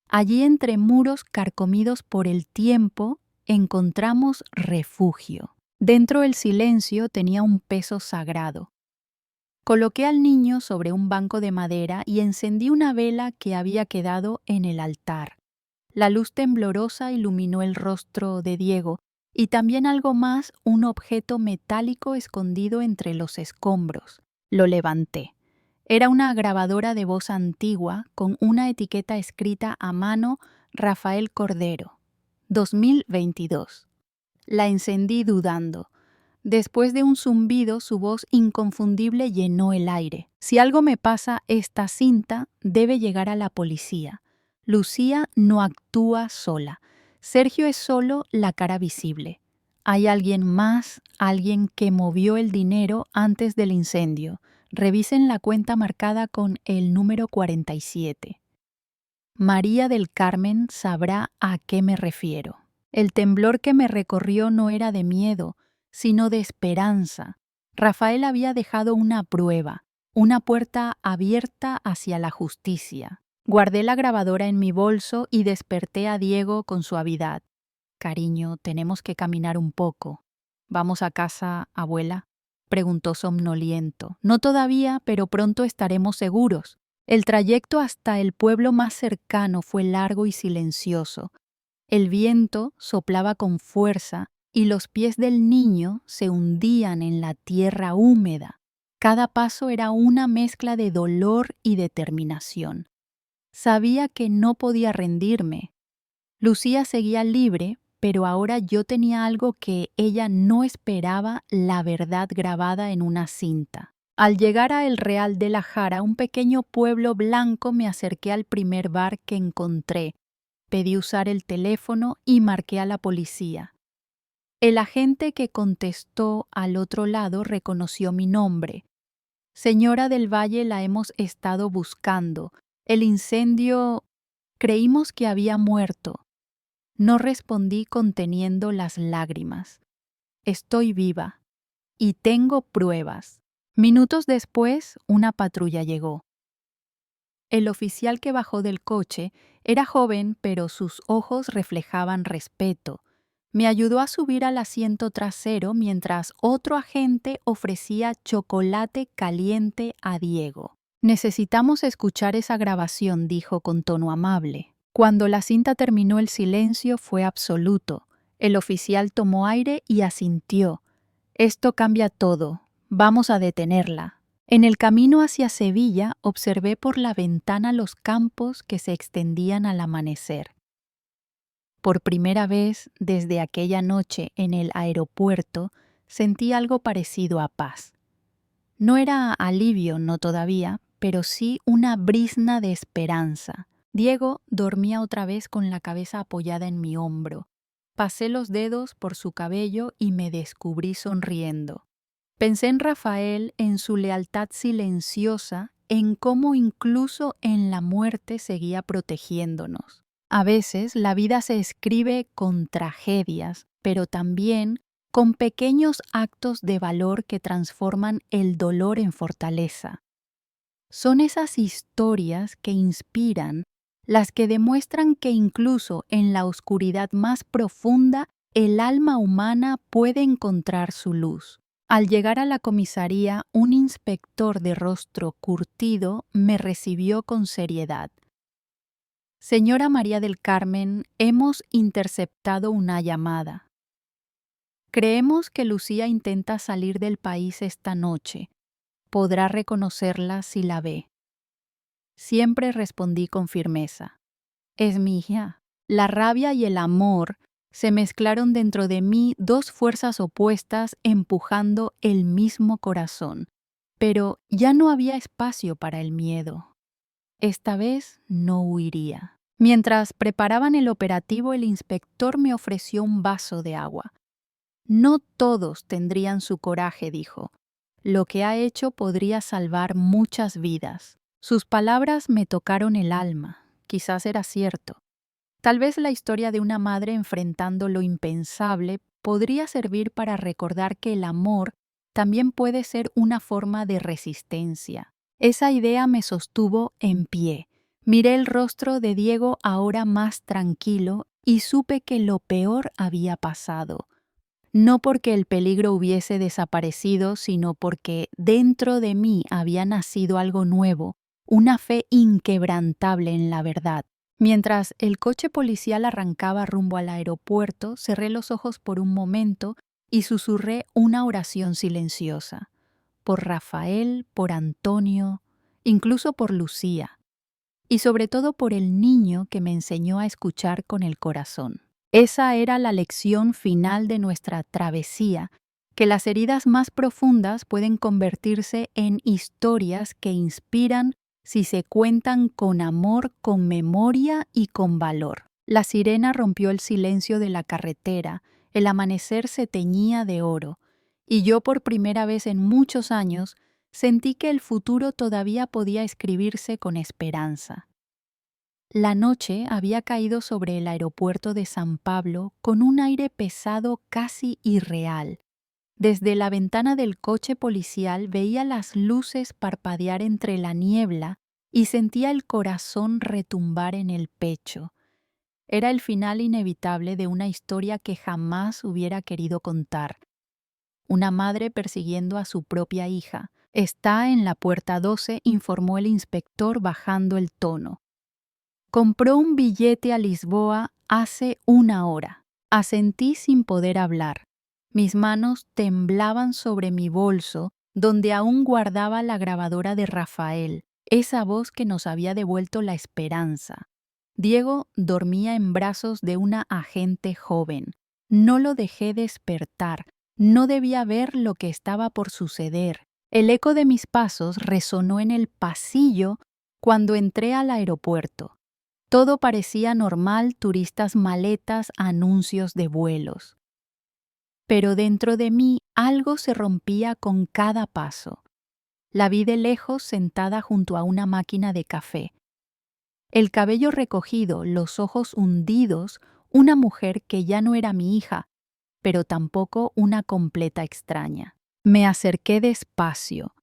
Allí, entre muros carcomidos por el tiempo, encontramos refugio. Dentro el silencio tenía un peso sagrado. Coloqué al niño sobre un banco de madera y encendí una vela que había quedado en el altar. La luz temblorosa iluminó el rostro de Diego y también algo más, un objeto metálico escondido entre los escombros. Lo levanté. Era una grabadora de voz antigua con una etiqueta escrita a mano: Rafael Cordero, 2022. La encendí dudando. Después de un zumbido, su voz inconfundible llenó el aire. «Si algo me pasa, esta cinta debe llegar a la policía. Lucía no actúa sola. Sergio es solo la cara visible. Hay alguien más, alguien que movió el dinero antes del incendio. Revisen la cuenta marcada con el número 47. María del Carmen sabrá a qué me refiero». El temblor que me recorrió no era de miedo, sino de esperanza. Rafael había dejado una prueba, una puerta abierta hacia la justicia. Guardé la grabadora en mi bolso y desperté a Diego con suavidad. «Cariño, tenemos que caminar un poco. ¿Vamos a casa, abuela?». preguntó somnoliento. No todavía, pero pronto estaremos seguros. El trayecto hasta el pueblo más cercano fue largo y silencioso. El viento soplaba con fuerza y los pies del niño se hundían en la tierra húmeda. Cada paso era una mezcla de dolor y determinación. Sabía que no podía rendirme. Lucía seguía libre, pero ahora yo tenía algo que ella no esperaba, la verdad grabada en una cinta. Al llegar a El Real de la Jara, un pequeño pueblo blanco, me acerqué al primer bar que encontré. Pedí usar el teléfono y marqué a la policía. El agente que contestó al otro lado reconoció mi nombre. Señora del Valle, la hemos estado buscando. El incendio... Creímos que había muerto. No respondí conteniendo las lágrimas. Estoy viva y tengo pruebas. Minutos después, una patrulla llegó. El oficial que bajó del coche era joven, pero sus ojos reflejaban respeto. Me ayudó a subir al asiento trasero mientras otro agente ofrecía chocolate caliente a Diego. Necesitamos escuchar esa grabación, dijo con tono amable. Cuando la cinta terminó, el silencio fue absoluto. El oficial tomó aire y asintió. Esto cambia todo. Vamos a detenerla. En el camino hacia Sevilla observé por la ventana los campos que se extendían al amanecer. Por primera vez desde aquella noche en el aeropuerto sentí algo parecido a paz. No era alivio, no todavía, pero sí una brizna de esperanza. Diego dormía otra vez con la cabeza apoyada en mi hombro. Pasé los dedos por su cabello y me descubrí sonriendo. Pensé en Rafael, en su lealtad silenciosa, en cómo incluso en la muerte seguía protegiéndonos. A veces la vida se escribe con tragedias, pero también con pequeños actos de valor que transforman el dolor en fortaleza. Son esas historias que inspiran, las que demuestran que incluso en la oscuridad más profunda, el alma humana puede encontrar su luz. Al llegar a la comisaría, un inspector de rostro curtido me recibió con seriedad. Señora María del Carmen, hemos interceptado una llamada. Creemos que Lucía intenta salir del país esta noche. Podrá reconocerla si la ve. Siempre respondí con firmeza. Es mi hija. La rabia y el amor se mezclaron dentro de mí, dos fuerzas opuestas empujando el mismo corazón. Pero ya no había espacio para el miedo. Esta vez no huiría. Mientras preparaban el operativo, el inspector me ofreció un vaso de agua. No todos tendrían su coraje, dijo. Lo que ha hecho podría salvar muchas vidas. Sus palabras me tocaron el alma. Quizás era cierto. Tal vez la historia de una madre enfrentando lo impensable podría servir para recordar que el amor también puede ser una forma de resistencia. Esa idea me sostuvo en pie. Miré el rostro de Diego ahora más tranquilo y supe que lo peor había pasado. No porque el peligro hubiese desaparecido, sino porque dentro de mí había nacido algo nuevo, una fe inquebrantable en la verdad. Mientras el coche policial arrancaba rumbo al aeropuerto, cerré los ojos por un momento y susurré una oración silenciosa. Por Rafael, por Antonio, incluso por Lucía. Y sobre todo por el niño que me enseñó a escuchar con el corazón. Esa era la lección final de nuestra travesía, que las heridas más profundas pueden convertirse en historias que inspiran si se cuentan con amor, con memoria y con valor. La sirena rompió el silencio de la carretera, el amanecer se teñía de oro, y yo por primera vez en muchos años sentí que el futuro todavía podía escribirse con esperanza. La noche había caído sobre el aeropuerto de San Pablo con un aire pesado casi irreal. Desde la ventana del coche policial veía las luces parpadear entre la niebla y sentía el corazón retumbar en el pecho. Era el final inevitable de una historia que jamás hubiera querido contar. una madre persiguiendo a su propia hija. Está en la puerta 12, informó el inspector bajando el tono. Compró un billete a Lisboa hace 1 hora. Asentí sin poder hablar. Mis manos temblaban sobre mi bolso, donde aún guardaba la grabadora de Rafael, esa voz que nos había devuelto la esperanza. Diego dormía en brazos de una agente joven. No lo dejé despertar. No debía ver lo que estaba por suceder. El eco de mis pasos resonó en el pasillo cuando entré al aeropuerto. Todo parecía normal, turistas, maletas, anuncios de vuelos. Pero dentro de mí algo se rompía con cada paso. La vi de lejos sentada junto a una máquina de café. El cabello recogido, los ojos hundidos, una mujer que ya no era mi hija, pero tampoco una completa extraña. Me acerqué despacio.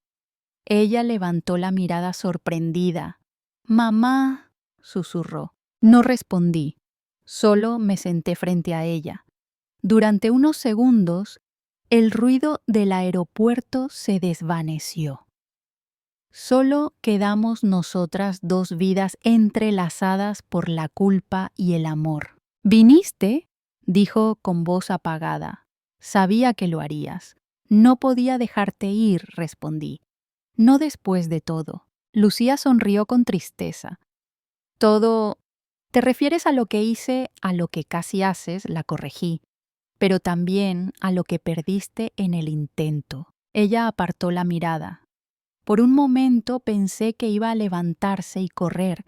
Ella levantó la mirada sorprendida. «Mamá», susurró. No respondí, solo me senté frente a ella. Durante unos segundos, el ruido del aeropuerto se desvaneció. Solo quedamos nosotras dos vidas entrelazadas por la culpa y el amor. «¿Viniste?», dijo con voz apagada. «Sabía que lo harías. No podía dejarte ir», respondí. «No después de todo». Lucía sonrió con tristeza. «Todo... ¿Te refieres a lo que hice, a lo que casi haces?», la corregí, «pero también a lo que perdiste en el intento». Ella apartó la mirada. Por un momento pensé que iba a levantarse y correr,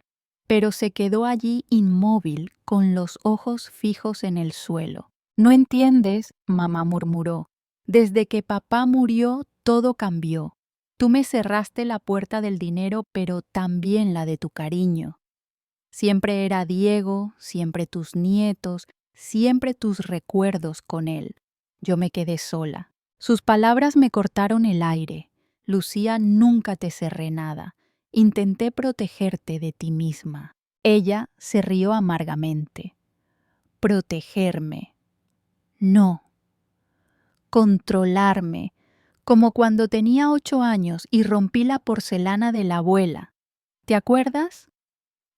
pero se quedó allí inmóvil, con los ojos fijos en el suelo. «No entiendes», mamá murmuró. «Desde que papá murió, todo cambió. Tú me cerraste la puerta del dinero, pero también la de tu cariño. Siempre era Diego, siempre tus nietos, siempre tus recuerdos con él. Yo me quedé sola». Sus palabras me cortaron el aire. «Lucía, nunca te cerré nada. Intenté protegerte de ti misma». Ella se rió amargamente. «Protegerme. No. Controlarme, como cuando tenía 8 años y rompí la porcelana de la abuela. ¿Te acuerdas?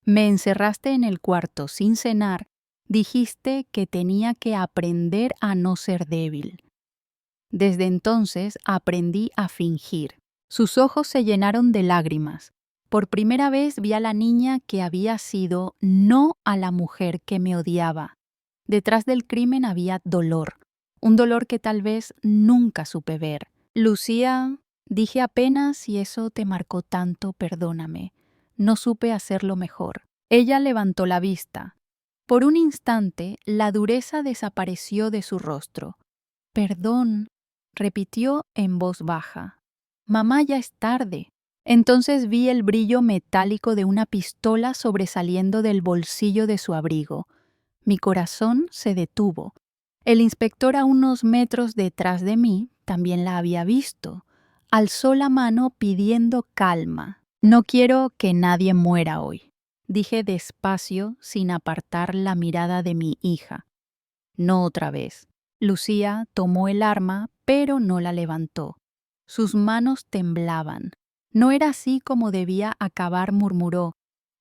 Me encerraste en el cuarto sin cenar, dijiste que tenía que aprender a no ser débil. Desde entonces aprendí a fingir». Sus ojos se llenaron de lágrimas. Por primera vez vi a la niña que había sido, no a la mujer que me odiaba. Detrás del crimen había dolor, un dolor que tal vez nunca supe ver. «Lucía», dije apenas, «si eso te marcó tanto, perdóname. No supe hacerlo mejor». Ella levantó la vista. Por un instante, la dureza desapareció de su rostro. «Perdón», repitió en voz baja. «Mamá, ya es tarde». Entonces vi el brillo metálico de una pistola sobresaliendo del bolsillo de su abrigo. Mi corazón se detuvo. El inspector a unos metros detrás de mí también la había visto. Alzó la mano pidiendo calma. «No quiero que nadie muera hoy», dije despacio sin apartar la mirada de mi hija. «No otra vez». Lucía tomó el arma, pero no la levantó. Sus manos temblaban. «No era así como debía acabar», murmuró.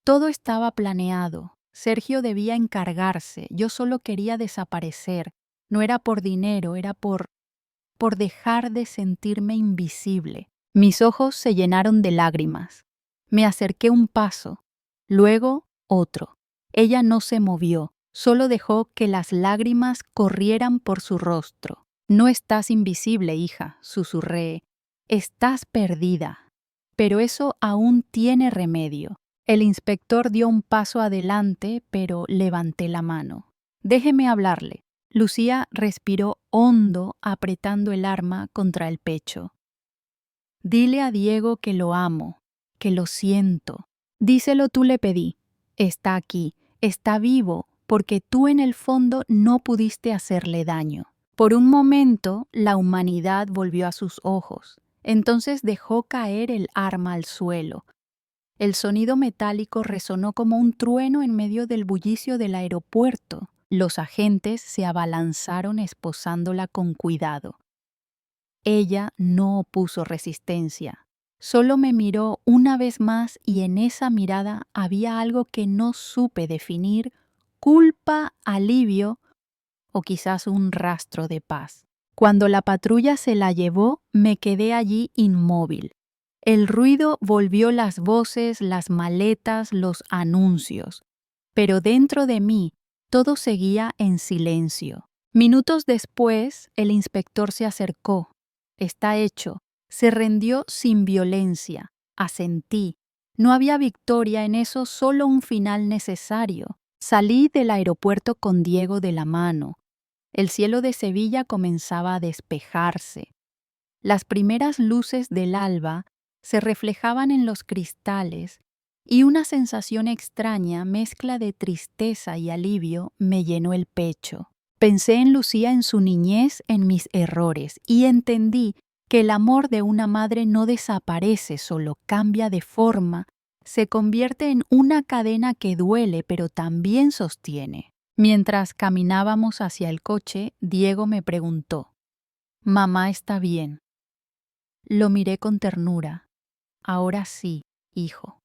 «Todo estaba planeado. Sergio debía encargarse. Yo solo quería desaparecer. No era por dinero, era por dejar de sentirme invisible». Mis ojos se llenaron de lágrimas. Me acerqué un paso, luego otro. Ella no se movió, solo dejó que las lágrimas corrieran por su rostro. «No estás invisible, hija», susurré. «Estás perdida. Pero eso aún tiene remedio». El inspector dio un paso adelante, pero levanté la mano. «Déjeme hablarle». Lucía respiró hondo, apretando el arma contra el pecho. «Dile a Diego que lo amo, que lo siento». «Díselo tú», le pedí. «Está aquí, está vivo, porque tú en el fondo no pudiste hacerle daño». Por un momento, la humanidad volvió a sus ojos. Entonces dejó caer el arma al suelo. El sonido metálico resonó como un trueno en medio del bullicio del aeropuerto. Los agentes se abalanzaron esposándola con cuidado. Ella no opuso resistencia. Solo me miró una vez más y en esa mirada había algo que no supe definir: culpa, alivio o quizás un rastro de paz. Cuando la patrulla se la llevó, me quedé allí inmóvil. El ruido volvió, las voces, las maletas, los anuncios. Pero dentro de mí todo seguía en silencio. Minutos después, el inspector se acercó. Está hecho. Se rindió sin violencia. Asentí. No había victoria en eso, solo un final necesario. Salí del aeropuerto con Diego de la mano. El cielo de Sevilla comenzaba a despejarse. Las primeras luces del alba se reflejaban en los cristales y una sensación extraña, mezcla de tristeza y alivio, me llenó el pecho. Pensé en Lucía, en su niñez, en mis errores, y entendí que el amor de una madre no desaparece, solo cambia de forma, se convierte en una cadena que duele pero también sostiene. Mientras caminábamos hacia el coche, Diego me preguntó: «¿Mamá está bien?». Lo miré con ternura. Ahora sí, hijo,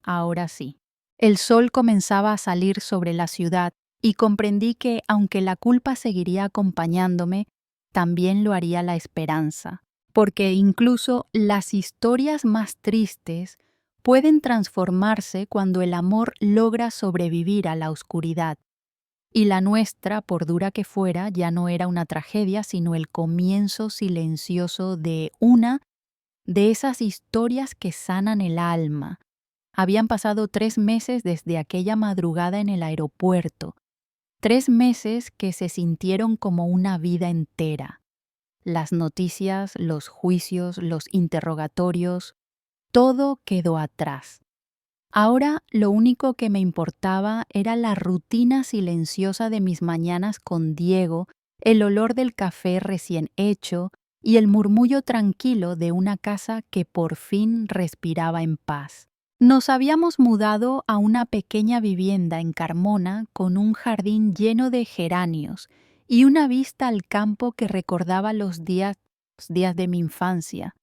ahora sí. El sol comenzaba a salir sobre la ciudad y comprendí que, aunque la culpa seguiría acompañándome, también lo haría la esperanza, porque incluso las historias más tristes pueden transformarse cuando el amor logra sobrevivir a la oscuridad. Y la nuestra, por dura que fuera, ya no era una tragedia, sino el comienzo silencioso de una de esas historias que sanan el alma. Habían pasado 3 meses desde aquella madrugada en el aeropuerto, 3 meses que se sintieron como una vida entera. Las noticias, los juicios, los interrogatorios, todo quedó atrás. Ahora lo único que me importaba era la rutina silenciosa de mis mañanas con Diego, el olor del café recién hecho y el murmullo tranquilo de una casa que por fin respiraba en paz. Nos habíamos mudado a una pequeña vivienda en Carmona con un jardín lleno de geranios y una vista al campo que recordaba los días de mi infancia.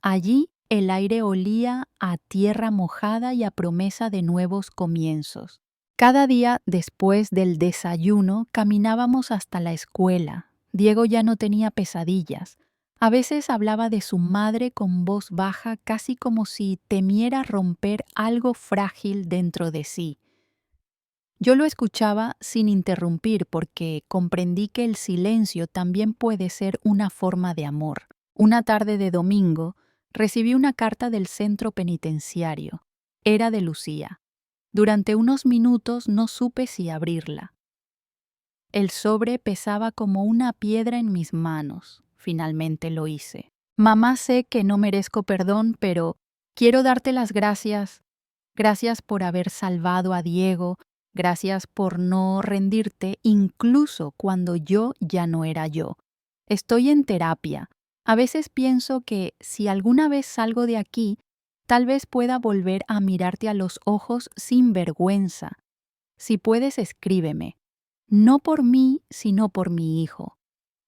Allí el aire olía a tierra mojada y a promesa de nuevos comienzos. Cada día después del desayuno caminábamos hasta la escuela. Diego ya no tenía pesadillas. A veces hablaba de su madre con voz baja, casi como si temiera romper algo frágil dentro de sí. Yo lo escuchaba sin interrumpir porque comprendí que el silencio también puede ser una forma de amor. Una tarde de domingo, recibí una carta del centro penitenciario. Era de Lucía. Durante unos minutos no supe si abrirla. El sobre pesaba como una piedra en mis manos. Finalmente lo hice. Mamá, sé que no merezco perdón, pero quiero darte las gracias. Gracias por haber salvado a Diego. Gracias por no rendirte incluso cuando yo ya no era yo. Estoy en terapia. A veces pienso que si alguna vez salgo de aquí, tal vez pueda volver a mirarte a los ojos sin vergüenza. Si puedes, escríbeme. No por mí, sino por mi hijo.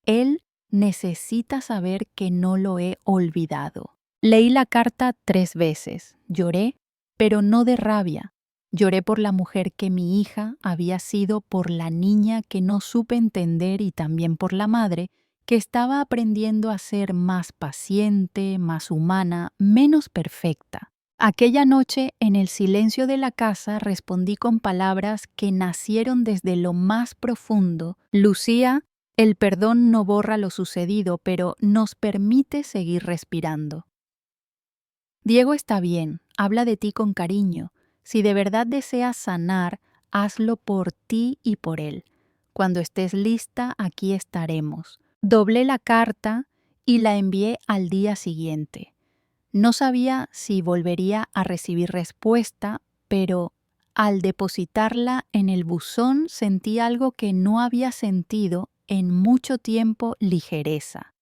Él necesita saber que no lo he olvidado. Leí la carta 3 veces. Lloré, pero no de rabia. Lloré por la mujer que mi hija había sido, por la niña que no supe entender y también por la madre que estaba aprendiendo a ser más paciente, más humana, menos perfecta. Aquella noche, en el silencio de la casa, respondí con palabras que nacieron desde lo más profundo. Lucía, el perdón no borra lo sucedido, pero nos permite seguir respirando. Diego está bien, habla de ti con cariño. Si de verdad deseas sanar, hazlo por ti y por él. Cuando estés lista, aquí estaremos. Doblé la carta y la envié al día siguiente. No sabía si volvería a recibir respuesta, pero al depositarla en el buzón sentí algo que no había sentido en mucho tiempo: ligereza.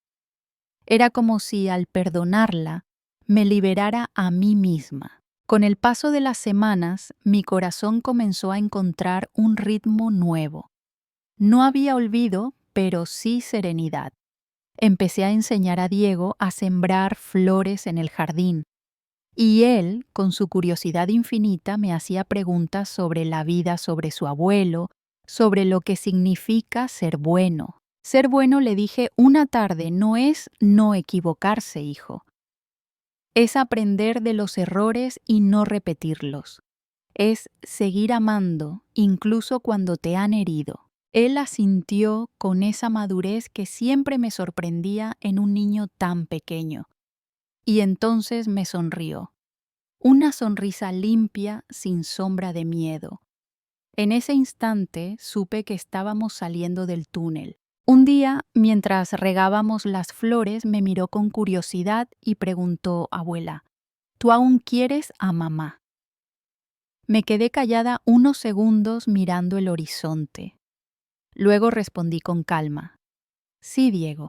Era como si al perdonarla me liberara a mí misma. Con el paso de las semanas, mi corazón comenzó a encontrar un ritmo nuevo. No había olvido, pero sí serenidad. empecé a enseñar a Diego a sembrar flores en el jardín. Y él, con su curiosidad infinita, me hacía preguntas sobre la vida, sobre su abuelo, sobre lo que significa ser bueno. Ser bueno, le dije una tarde, no es no equivocarse, hijo. Es aprender de los errores y no repetirlos. Es seguir amando, incluso cuando te han herido. Él asintió con esa madurez que siempre me sorprendía en un niño tan pequeño. Y entonces me sonrió. Una sonrisa limpia, sin sombra de miedo. En ese instante supe que estábamos saliendo del túnel. Un día, mientras regábamos las flores, me miró con curiosidad y preguntó: «Abuela, ¿tú aún quieres a mamá?». Me quedé callada unos segundos mirando el horizonte. Luego respondí con calma: «Sí, Diego,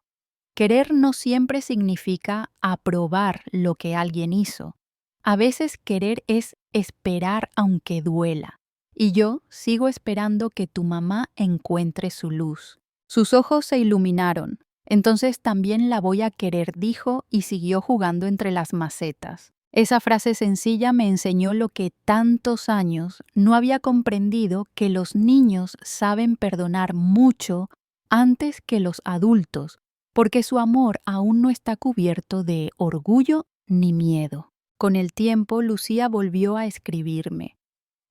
querer no siempre significa aprobar lo que alguien hizo. A veces querer es esperar aunque duela. Y yo sigo esperando que tu mamá encuentre su luz». Sus ojos se iluminaron. «Entonces también la voy a querer», dijo, y siguió jugando entre las macetas. Esa frase sencilla me enseñó lo que tantos años no había comprendido, que los niños saben perdonar mucho antes que los adultos, porque su amor aún no está cubierto de orgullo ni miedo. Con el tiempo, Lucía volvió a escribirme.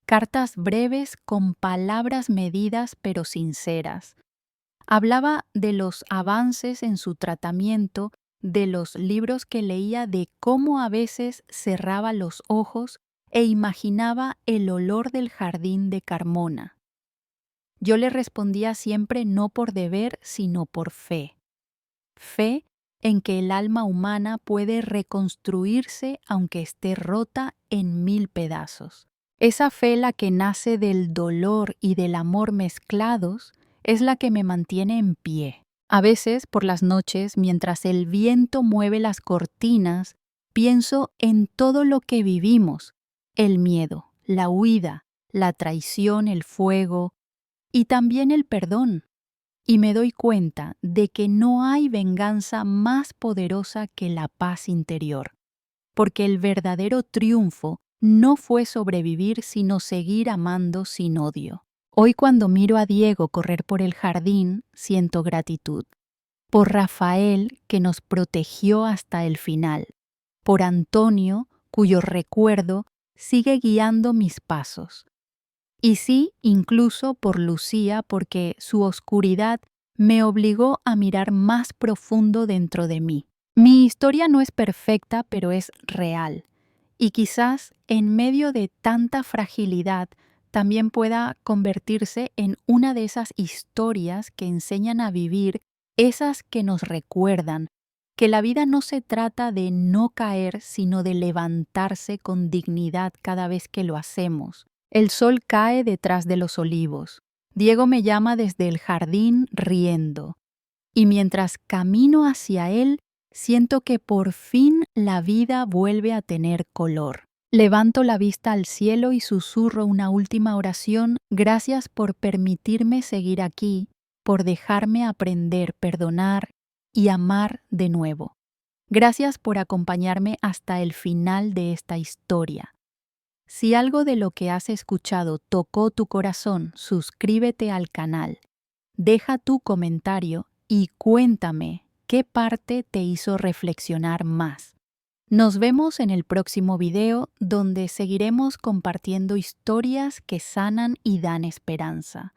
Cartas breves con palabras medidas pero sinceras. Hablaba de los avances en su tratamiento, de los libros que leía, de cómo a veces cerraba los ojos e imaginaba el olor del jardín de Carmona. Yo le respondía siempre no por deber, sino por fe. Fe en que el alma humana puede reconstruirse aunque esté rota en 1000 pedazos. Esa fe, la que nace del dolor y del amor mezclados, es la que me mantiene en pie. A veces, por las noches, mientras el viento mueve las cortinas, pienso en todo lo que vivimos: el miedo, la huida, la traición, el fuego y también el perdón. Y me doy cuenta de que no hay venganza más poderosa que la paz interior, porque el verdadero triunfo no fue sobrevivir, sino seguir amando sin odio. Hoy, cuando miro a Diego correr por el jardín, siento gratitud. Por Rafael, que nos protegió hasta el final. Por Antonio, cuyo recuerdo sigue guiando mis pasos. Y sí, incluso por Lucía, porque su oscuridad me obligó a mirar más profundo dentro de mí. Mi historia no es perfecta, pero es real. Y quizás en medio de tanta fragilidad también pueda convertirse en una de esas historias que enseñan a vivir, esas que nos recuerdan que la vida no se trata de no caer, sino de levantarse con dignidad cada vez que lo hacemos. El sol cae detrás de los olivos. Diego me llama desde el jardín riendo. Y mientras camino hacia él, siento que por fin la vida vuelve a tener color. Levanto la vista al cielo y susurro una última oración: gracias por permitirme seguir aquí, por dejarme aprender, perdonar y amar de nuevo. Gracias por acompañarme hasta el final de esta historia. Si algo de lo que has escuchado tocó tu corazón, suscríbete al canal, deja tu comentario y cuéntame qué parte te hizo reflexionar más. Nos vemos en el próximo video, donde seguiremos compartiendo historias que sanan y dan esperanza.